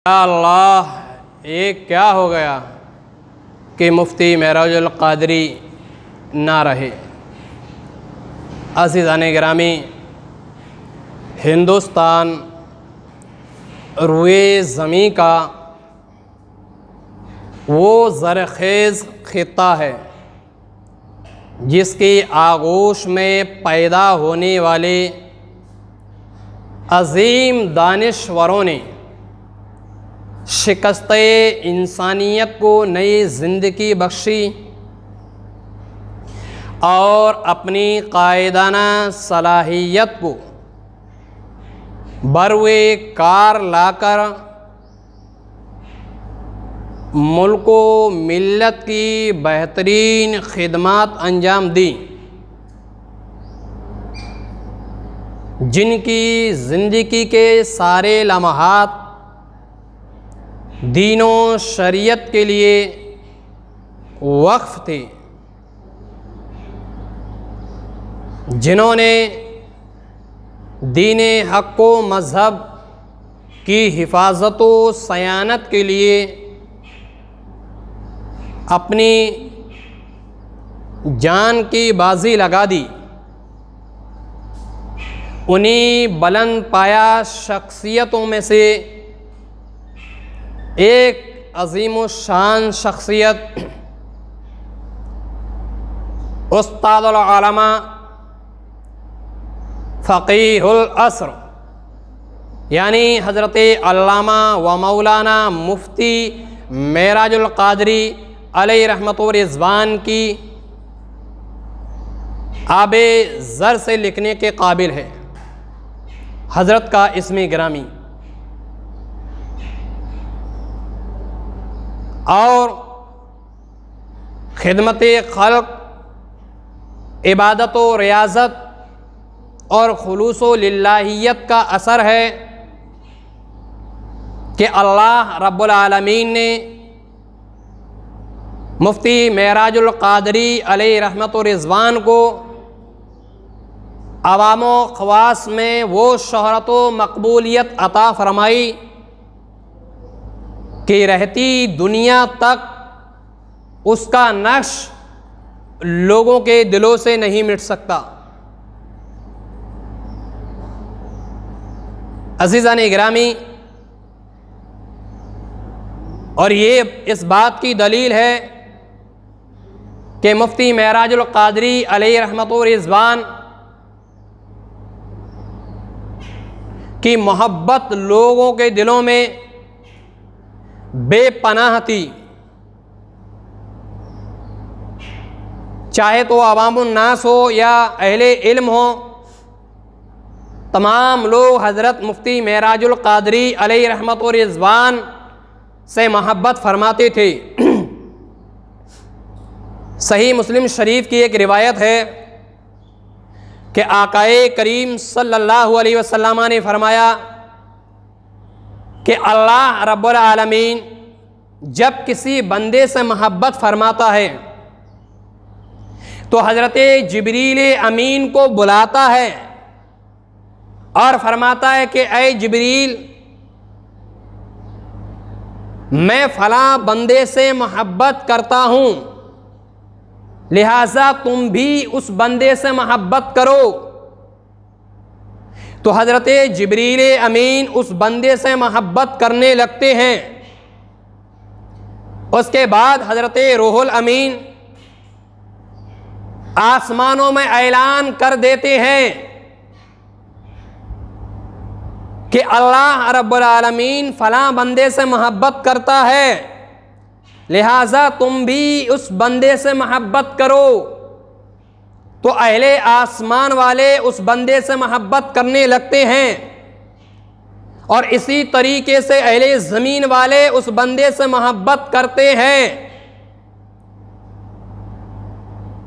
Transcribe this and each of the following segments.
या अल्लाह, ये क्या हो गया कि मुफ्ती महराजुल क़ादरी ना रहे। अज़ीज़ाने गिरामी, हिंदुस्तान रुए ज़मीं का वो ज़रख़ेज़ ख़ित्ता है जिसकी आगोश में पैदा होने वाले अज़ीम दानिश्वरों ने शिकस्त इंसानियत को नई ज़िंदगी बख्शी और अपनी कायदाना सलाहियत को बरवे कार लाकर मुल्क व मिल्लत की बेहतरीन खिदमत अंजाम दी, जिनकी ज़िंदगी के सारे लम्हात दीनों शरीयत के लिए वक्फ थे, जिन्होंने दीन हक़ व मज़हब की हिफाजत व सयानत के लिए अपनी जान की बाजी लगा दी। उन्हीं बुलंद पाया शख्सियतों में से एक अज़ीम शान शख्सियत उस्तादुल उलमा फ़क़ीहुल असर यानी हज़रत अल्लामा व मौलाना मुफ्ती महराजुल क़ादरी अलैहि रहमत व रिज़वान की आबे ज़र से लिखने के काबिल है। हज़रत का इस्म गिरामी और खिदमत खल्क़, इबादत व रियाज़त और खुलूस व लिल्लाहियत का असर है कि अल्लाह रब्बुल आलमीन ने मुफ्ती महराजुल क़ादरी अलैहि रहमत व रिज़वान को अवाम व ख़वास में वो शोहरत व मकबूलियत अता फ़रमाई कि रहती दुनिया तक उसका नक्श लोगों के दिलों से नहीं मिट सकता। अज़ीज़ाने गिरामी, और ये इस बात की दलील है कि मुफ्ती महराजुल क़ादरी अलैहि रहमत व रिज़वान की मोहब्बत लोगों के दिलों में बेपनाह थी, चाहे तो अवामुन नास हो या अहले इल्म हो। तमाम लोग हज़रत मुफ्ती महराजुल क़ादरी अलैहि रहमत व रिज़वान से मोहब्बत फरमाते थे। सही मुस्लिम शरीफ की एक रिवायत है कि आकाए करीम सल्लल्लाहु अलैहि वसल्लम ने फरमाया कि अल्लाह रब्बुल आलमीन जब किसी बंदे से मोहब्बत फरमाता है तो हज़रत जिब्रील अमीन को बुलाता है और फरमाता है कि ऐ जिब्रील, मैं फ़लाँ बंदे से मोहब्बत करता हूँ, लिहाजा तुम भी उस बंदे से मोहब्बत करो। तो हज़रत जिब्रील अमीन उस बंदे से मोहब्बत करने लगते हैं। उसके बाद हज़रत रूहुल अमीन आसमानों में ऐलान कर देते हैं कि अल्लाह रब्बुल आलमीन फ़लाँ बंदे से मोहब्बत करता है, लिहाजा तुम भी उस बंदे से मोहब्बत करो। तो अहले आसमान वाले उस बंदे से मोहब्बत करने लगते हैं और इसी तरीके से अहले ज़मीन वाले उस बंदे से मोहब्बत करते हैं।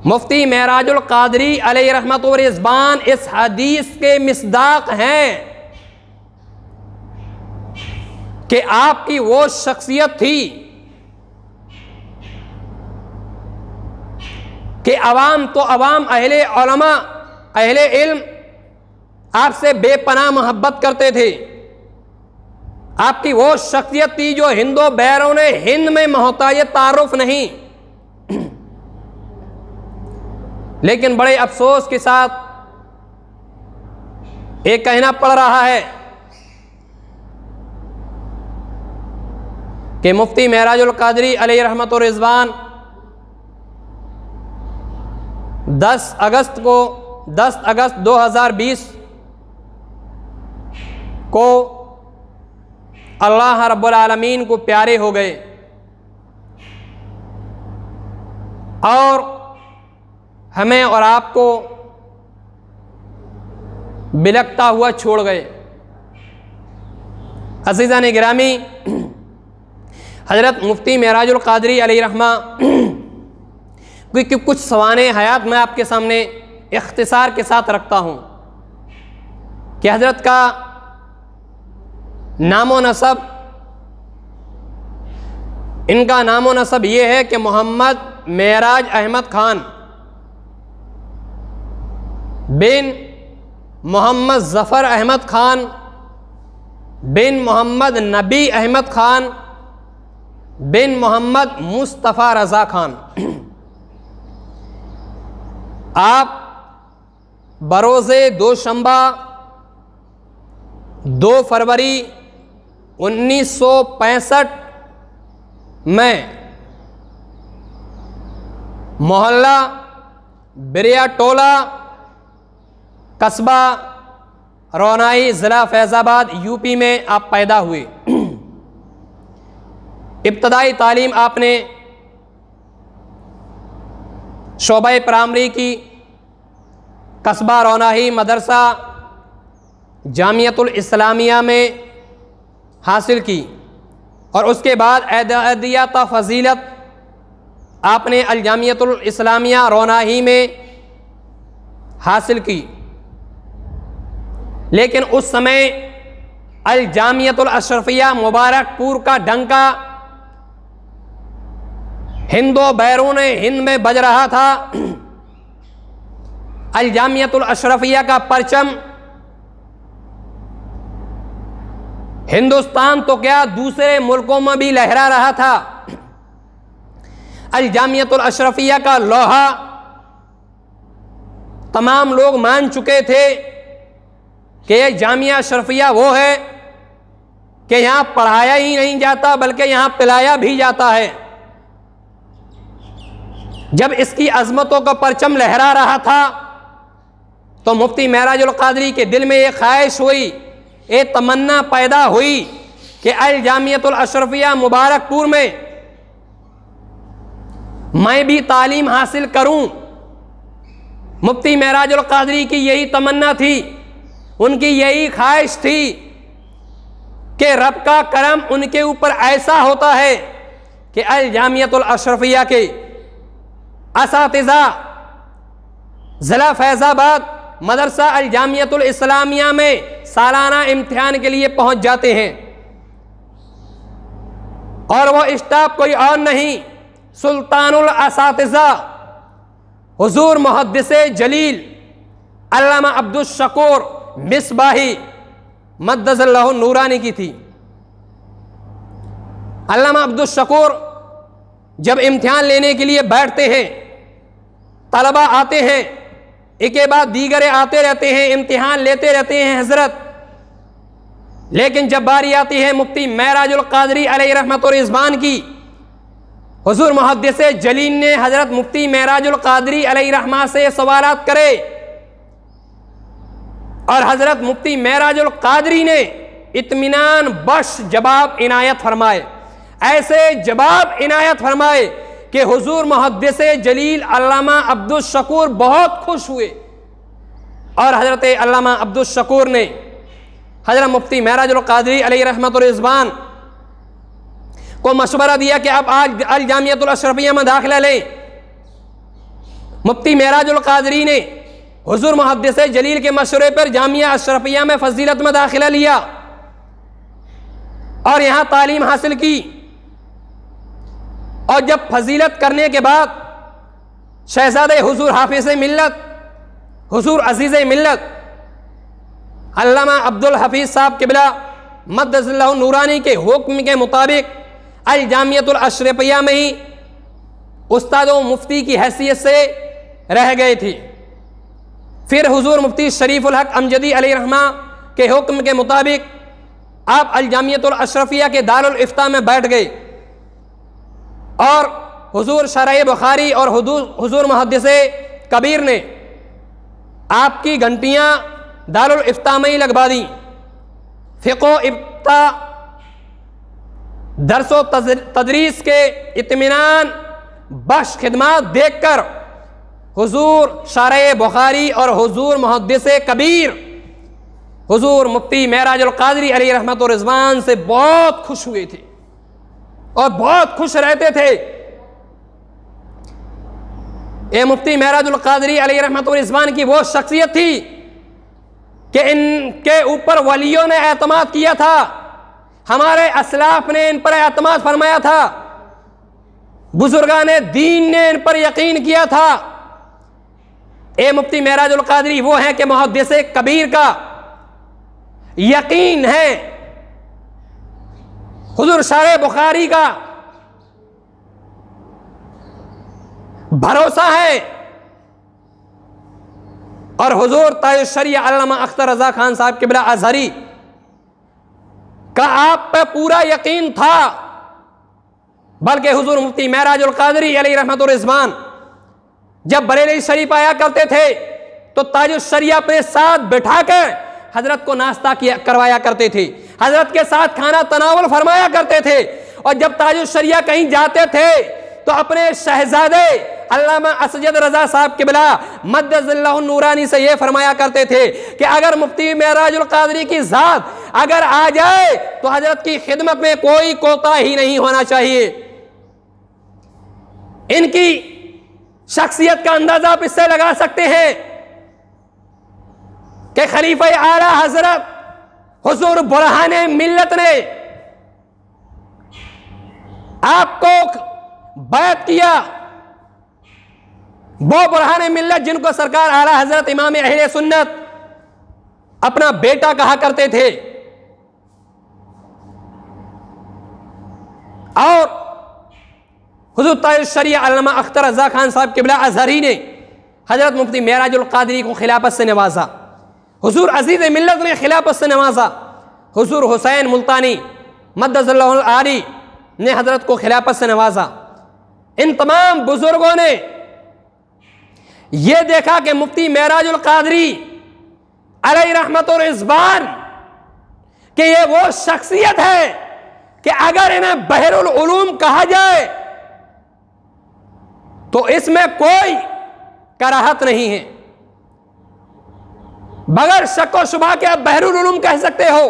मुफ्ती महराजुल क़ादरी अलैहि रहमत व रिज़वान इस हदीस के मिस्दाक़ हैं कि आपकी वो शख्सियत थी कि अवाम तो अवाम, अहले उलमा, अहले इल्म आपसे बेपनाह मोहब्बत करते थे। आपकी वो शख्सियत थी जो हिंदो बैरों ने हिंद में मोहताज तारुफ नहीं। लेकिन बड़े अफसोस के साथ एक कहना पड़ रहा है कि मुफ्ती महराजुल कादरी अलैहि रहमत व रिज़वान 10 अगस्त 2020 को अल्लाह रब्बुल आलमीन को प्यारे हो गए और हमें और आपको बिलखता हुआ छोड़ गए। अज़ीज़ान गिरामी, हज़रत मुफ्ती महराजुल कादरी अलैहि रहमा कि कुछ सवाने हयात मैं आपके सामने इख्तिसार के साथ रखता हूँ कि हज़रत का नामो नसब, इनका नामो नसब ये है कि मोहम्मद मेराज अहमद खान बिन मोहम्मद ज़फ़र अहमद खान बिन मोहम्मद नबी अहमद खान बिन मोहम्मद मुस्तफ़ा रज़ा खान। आप बरोज़े दोशंबा 2 फरवरी 1965 में मोहल्ला बिरिया टोला, कस्बा रोनाई, ज़िला फैज़ाबाद, यूपी में आप पैदा हुए। इब्तदाई तालीम आपने शोबा प्राइमरी की कस्बा रोनाही मदरसा जामियतुल इस्लामिया में हासिल की और उसके बाद अदियात फ़जीलत आपने अल जामियतुल इस्लामिया रोनाही में हासिल की। लेकिन उस समय अल जामियतुल अशरफिया मुबारकपुर का डंका हिंदो बैरून हिंद में बज रहा था। अल जामियतुल अशरफिया का परचम हिंदुस्तान तो क्या दूसरे मुल्कों में भी लहरा रहा था। अल जामियतुल अशरफिया का लोहा तमाम लोग मान चुके थे कि यह जामिया अशरफिया वो है कि यहाँ पढ़ाया ही नहीं जाता बल्कि यहाँ पिलाया भी जाता है। जब इसकी अजमतों का परचम लहरा रहा था तो मुफ्ती महराजुल कादरी के दिल में एक ख्वाहिश हुई, एक तमन्ना पैदा हुई कि अल जामियतुल अशरफिया मुबारकपुर में मैं भी तालीम हासिल करूं। मुफ्ती महराजुल कादरी की यही तमन्ना थी, उनकी यही ख्वाहिश थी कि रब का करम उनके ऊपर ऐसा होता है कि अल जामियतुल अशरफिया के असातिज़ा ज़िला फैज़ाबाद मदरसा अल जामियतुल इस्लामिया में सालाना इम्तिहान के लिए पहुंच जाते हैं और वो स्टाफ कोई और नहीं, सुल्तानुल असातिज़ा हुजूर मुहद्दिसे जलील अल्लामा अब्दुल शकूर मिसबाही मद्दज़ल्लाहु नूरानी की थी। अल्लामा अब्दुल शकूर जब इम्तिहान लेने के लिए बैठते हैं, तलबा आते हैं, एक के बाद दीगरे आते रहते हैं, इम्तिहान लेते रहते हैं हजरत। लेकिन जब बारी आती है मुफ्ती महराजुल कादरी अलैहि रहमत व रिज़वान की, हुजूर मुहद्दिसे जलील ने हजरत मुफ्ती महराजुल कादरी अलैहि रहमा से सवालात करे और हजरत मुफ्ती महराजुल कादरी ने इत्मीनान बख्श जवाब इनायत फरमाए। ऐसे जवाब इनायत फरमाए कि हुजूर मुहद्दिसे जलील अल्लामा अब्दुल शकूर बहुत खुश हुए और हजरत अल्लामा अब्दुल शकूर ने हजरत मुफ्ती महराजुल कादरी अलैहि रहमत व रिज़वान को मशवरा दिया कि आप आज अल जामियतुल अशरफिया में दाखिला लें। मुफ्ती महराजुल कादरी ने हुजूर मुहद्दिसे जलील के मशवरे पर जामिया अशरफिया में फजीलत में दाखिला लिया और यहाँ तालीम हासिल की। और जब फजीलत करने के बाद शहजादे हुजूर हाफिज़ मिल्लत, हुजूर अजीज़ मिल्लत अल्लामा अब्दुल हफीज़ साहब किबला मद्दज़िल्लाहु नूरानी के हुक्म के मुताबिक अल जामियतुल अशरफिया में ही उस्ताद व मुफ्ती की हैसियत से रह गए थे। फिर हुजूर मुफ्ती शरीफुल हक अमजदी अलैहिर्रहमा के हुक्म के मुताबिक आप अल जामियतुल अशरफिया के दारुल इफ्ता में बैठ गए और हुजूर शरह बुखारी और हुजूर मुहद्दिसे कबीर ने आपकी घंटियां दारुल इफ्ता में ही लगवा दी। फ़िक़्ह इफ्ता दरसो तदरीस के इत्मीनान बख्श खिदमात देखकर हुजूर शरह बुखारी और हुजूर मुहद्दिसे कबीर हुजूर मुफ्ती महराजुल क़ादरी अलैहि रहमत व रिज़वान से बहुत खुश हुए थे और बहुत खुश रहते थे। ये मुफ्ती महराजुल क़ादरी अलैहि रहमत व रिज़वान की वो शख्सियत थी कि इनके ऊपर वलियों ने एतमाद किया था, हमारे असलाफ ने इन पर एतमाद फरमाया था, बुजुर्गान दीन ने इन पर यकीन किया था। ए मुफ्ती महराजुल क़ादरी वो हैं कि मुहद्दिसे कबीर का यकीन है, हुजूर शरह बुखारी का भरोसा है और हुजूर ताजुश शरिया अल्लामा अख्तर रजा खान साहब क़िबला अज़हरी का आप पे पूरा यकीन था। बल्कि हुजूर मुफ्ती महराजुल क़ादरी अलैहि रहमत व रिज़वान जब बरेली शरीफ आया करते थे तो ताजुश शरिया अपने साथ बिठाकर हजरत को नाश्ता करवाया करते थे, हजरत के साथ खाना तनावुल फरमाया करते थे। और जब ताजुश शरिया कहीं जाते थे तो अपने शहजादे अल्लामा असजद रजा साहब क़िबला मद्दज़िल्लाहु नूरानी से ये फरमाया करते थे कि अगर मुफ्ती महराजुल क़ादरी की ज़ात अगर आ जाए तो हजरत की खिदमत में कोई कोताही नहीं होना चाहिए। इनकी शख्सियत का अंदाजा आप इससे लगा सकते हैं कि खलीफा आला हजरत हुजूर बुरहाने मिल्लत ने आपको बैत किया। वो बुरहाने मिल्लत जिनको सरकार आला हजरत इमाम अहले सुन्नत अपना बेटा कहा करते थे और हुजूर ताजुश शरिया अल्लामा अख्तर रज़ा खान साहब क़िबला अज़हरी ने हजरत मुफ्ती महराजुल क़ादरी को खिलाफत से नवाजा, हुजूर अजीज़ मिल्लत ने खिलाफत से नवाजा, हुजूर हुसैन मुल्तानी मद्दज़ल्लाहुल आली ने हजरत को खिलाफत से नवाजा। इन तमाम बुजुर्गों ने यह देखा कि मुफ्ती महराजुल क़ादरी अलैहि रहमत व रिज़वान कि ये वो शख्सियत है कि अगर इन्हें बहरुल उलूम कहा जाए तो इसमें कोई कराहत नहीं है, बगैर शक व शुबा के आप बहरुल उलूम कह सकते हो।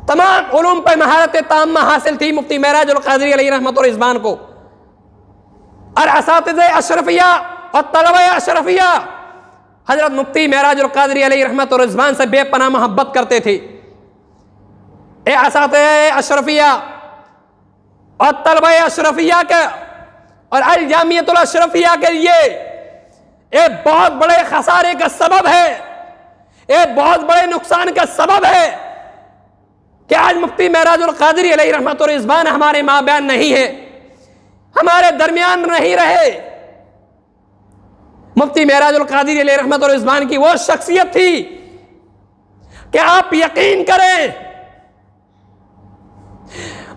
तमाम उलूम पर महारत ताम्मा हासिल थी मुफ्ती महराजुल क़ादरी अलैहि रहमत व रिज़वान को और असातिज़े अशरफिया और तलबा अशरफिया हजरत मुफ्ती महराजुल क़ादरी अलैहि रहमत व रिज़वान से बेपनाह मोहब्बत करते थे। ए असातिज़े अशरफिया और तलबा अशरफिया के और अल जामियतुल अशरफिया के लिए एक बहुत बड़े खसारे का सबब है, एक बहुत बड़े नुकसान का सबब है कि आज मुफ्ती महराजुल क़ादरी अलैहि रहमत व रिज़वान हमारे माबैन नहीं है, हमारे दरमियान नहीं रहे। मुफ्ती महराजुल क़ादरी अलैहि रहमत व रिज़वान की वो शख्सियत थी कि आप यकीन करें,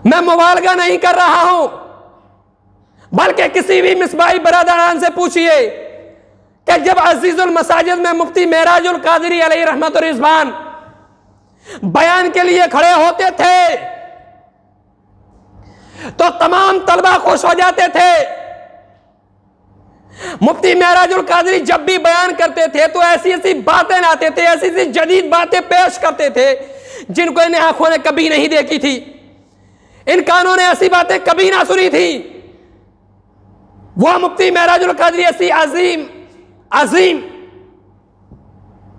मैं मुबालगा नहीं कर रहा हूं, बल्कि किसी भी मिसबाही बरादरान से पूछिए कि जब अजीजुल मसाजिद में मुफ्ती महराजुल क़ादरी अलैहि रहमत व रिज़वान बयान के लिए खड़े होते थे तो तमाम तलबा खुश हो जाते थे। मुफ्ती महराजुल क़ादरी जब भी बयान करते थे तो ऐसी ऐसी बातें लाते थे, ऐसी ऐसी जदीद बातें पेश करते थे जिनको इन आंखों ने कभी नहीं देखी थी, इन कानों ने ऐसी बातें कभी ना सुनी थी। वो मुफ्ती महराजुल क़ादरी ऐसी अजीम अजीम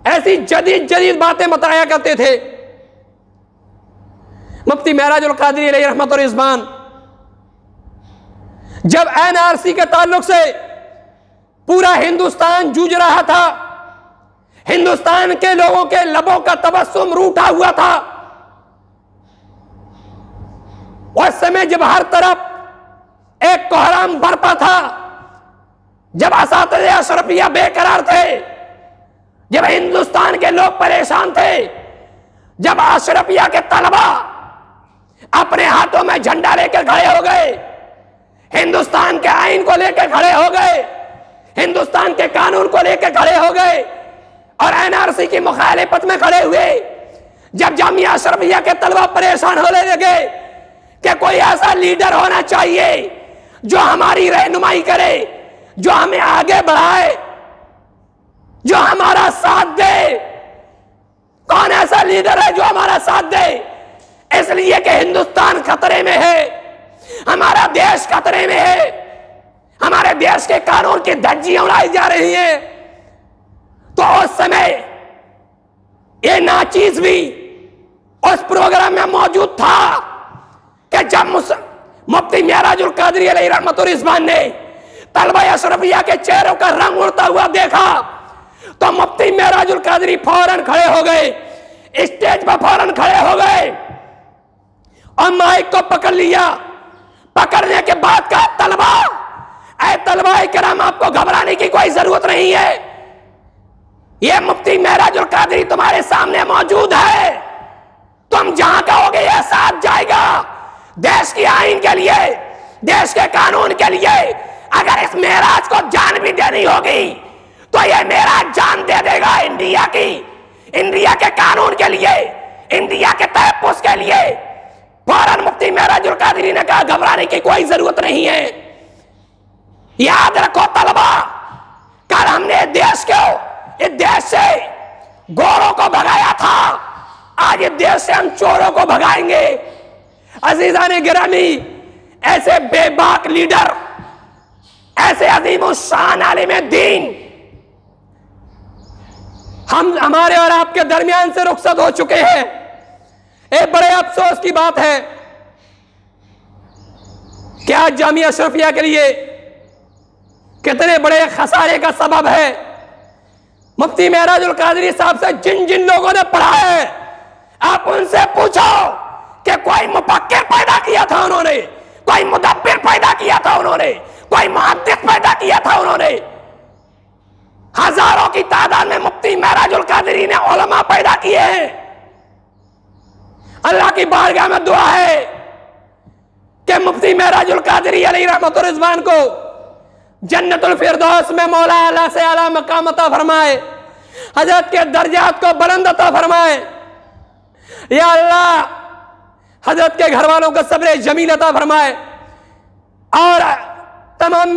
ऐसी जदीद जदीद बातें बताया करते थे। मुफ्ती महराजुल क़ादरी अलैहि रहमत व रिज़वान जब NRC के ताल्लुक से पूरा हिंदुस्तान जूझ रहा था, हिंदुस्तान के लोगों के लबों का तबस्सुम रूठा हुआ था। उस समय जब हर तरफ एक कोहराम बरपा था, जब असातिज़े अशरफिया बेकरार थे, जब हिंदुस्तान के लोग परेशान थे, जब अशरफिया के तलबा अपने हाथों में झंडा लेकर खड़े हो गए, हिंदुस्तान के आईन को लेकर खड़े हो गए, हिंदुस्तान के कानून को लेकर खड़े हो गए और एनआरसी की मुखालिफत में खड़े हुए, जब जामिया अशरफिया के तलबा परेशान होने लगे कि कोई ऐसा लीडर होना चाहिए जो हमारी रहनुमाई करे, जो हमें आगे बढ़ाए, जो हमारा साथ दे। कौन ऐसा लीडर है जो हमारा साथ दे? इसलिए कि हिंदुस्तान खतरे में है, हमारा देश खतरे में है, हमारे देश के कानून की धज्जियां उड़ाई जा रही हैं। तो उस समय ये नाचीज भी उस प्रोग्राम में मौजूद था कि जब मुफ्ती मेहराजुल कादरी अलैहि रहमतुर रिज़वान ने तलबा अशरफिया के चेहरों का रंग उड़ता हुआ देखा तो मुफ्ती मेहराजुल कादरी फौरन खड़े हो गए, स्टेज पर फौरन खड़े हो गए और माइक को पकड़ लिया। पकड़ने के बाद कहा, तलबा, ऐ तलबा किराम, आपको घबराने की कोई जरूरत नहीं है, यह मुफ्ती मेहराजुल कादरी तुम्हारे सामने मौजूद है, तुम जहां कहोगे यह साथ जाएगा। देश की आईन के लिए, देश के कानून के लिए अगर इस मेहराज को जान भी देनी होगी तो यह मेहराज जान दे देगा इंडिया की, इंडिया के कानून के लिए, इंडिया के तहफ्फुज़ के लिए। फौरन मुफ्ती मेहराजुल कादरी ने कहा, घबराने की कोई जरूरत नहीं है। याद रखो तलबा, कल हमने देश को, इस देश से गोरों को भगाया था, आज इस देश से हम चोरों को भगाएंगे। अजीजाने गिरामी, ऐसे बेबाक लीडर, ऐसे अजीम शान आलिम दीन हमारे और आपके दरमियान से रुखसत हो चुके हैं। एक बड़े अफसोस की बात है कि आज जामिया अशरफिया के लिए कितने बड़े खसारे का सबब है। मुफ्ती मेहराजुल कादरी साहब से जिन जिन लोगों ने पढ़ा है, आप उनसे पूछो कि कोई मुफक्किर पैदा किया था उन्होंने, कोई मुदब्बिर पैदा किया था उन्होंने, कोई मुहद्दिस पैदा किया था उन्होंने। हजारों की तादाद में मुफ्ती मेहराजुल कादरी ने उलमा पैदा किए हैं। अल्लाह की बारगाह में दुआ है कि मुफ्ती मेहराजुल कादरी अलैहि रहमतुर रिज़वान को जन्नतुल फिरदौस में मौला आला से आला मकाम अता फरमाए, हजरत के दर्जात को बुलंद अता फरमाए। या अल्लाह, हजरत के घर वालों को सब्र जमील अता फरमाए और तमाम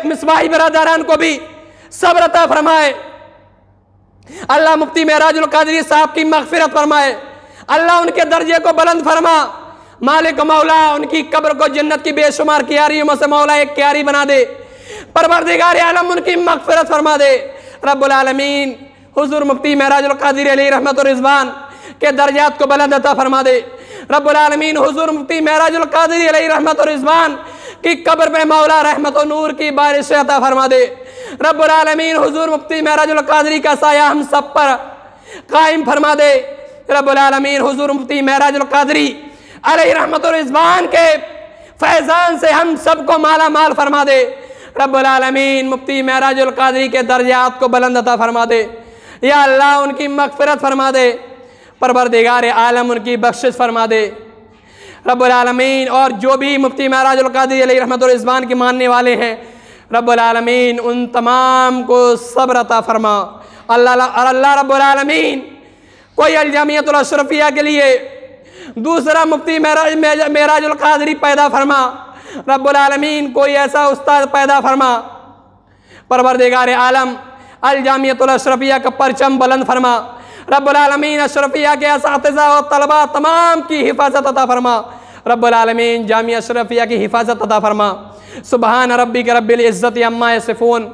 मिसबाही बरादरान को भी सब्र अता फरमाए। अल्लाह मुफ्ती मेहराजुल कादरी साहब की मग़फ़िरत फरमाए, अल्लाह उनके दर्जे को बुलंद फरमा। मालिक मौला उनकी कब्र को जन्नत की बेशुमार क्यारियों में से मौला एक क्यारी बना दे। परवरदिगार आलम उनकी मग़फ़िरत फरमा दे। रब्बुल आलमीन हुज़ूर मुफ्ती मेहराजुल कादरी अलैहि रहमतुर रिज़वान के दर्जात को बुलंद अता फरमा दे। रब्बुल आलमीन हुज़ूर मुफ्ती मेहराजुल कादरी अलैहि रहमतुर रिज़वान की कब्र पे मौला रहमत और नूर की बारिश अता फरमा दे। रब्बुल आलमीन हुज़ूर मुफ्ती मेहराजुल कादरी का साया हम सब पर कायम फरमा दे। रब्बुल आलमीन हुज़ूर मुफ्ती मेहराजुल कादरी अलैहि रहमतुर रिज़वान के फैज़ान से हम सबको माला माल फरमा दे। रब्बुल आलमीन मुफ्ती मेहराजुल कादरी के दर्जात को बुलंद अता फरमा दे। या अल्लाह उनकी मग़फ़िरत फरमा दे, परवरदिगार आलम उनकी बख्शिश फरमा दे। रब्बुल आलमीन और जो भी मुफ्ती मेहराजुल कादरी अलैहि रहमतुर रिज़वान के मानने वाले हैं, रब्बुल आलमीन उन तमाम को सब्र अता फरमा। अल्लाह रब्बुल आलमीन कोई अल जामियतुल अशरफिया के लिए दूसरा मुफ्ती मेहराजुल कादरी पैदा फरमा। रब्बुल आलमीन कोई ऐसा उस्ताद पैदा फरमा। परवरदिगार आलम अल जामियतुल अशरफिया का परचम बुलंद फरमा। रब्बुल आलमीन अशरफिया के असातिज़ा और तलबा तमाम की हिफाजत अता फरमा। रब्बुल आलमीन जामिया अशरफिया की हिफाजत अता फरमा। सुबहान रब्बिक रब्बिल इज़्ज़ति अम्मा यसिफ़ून।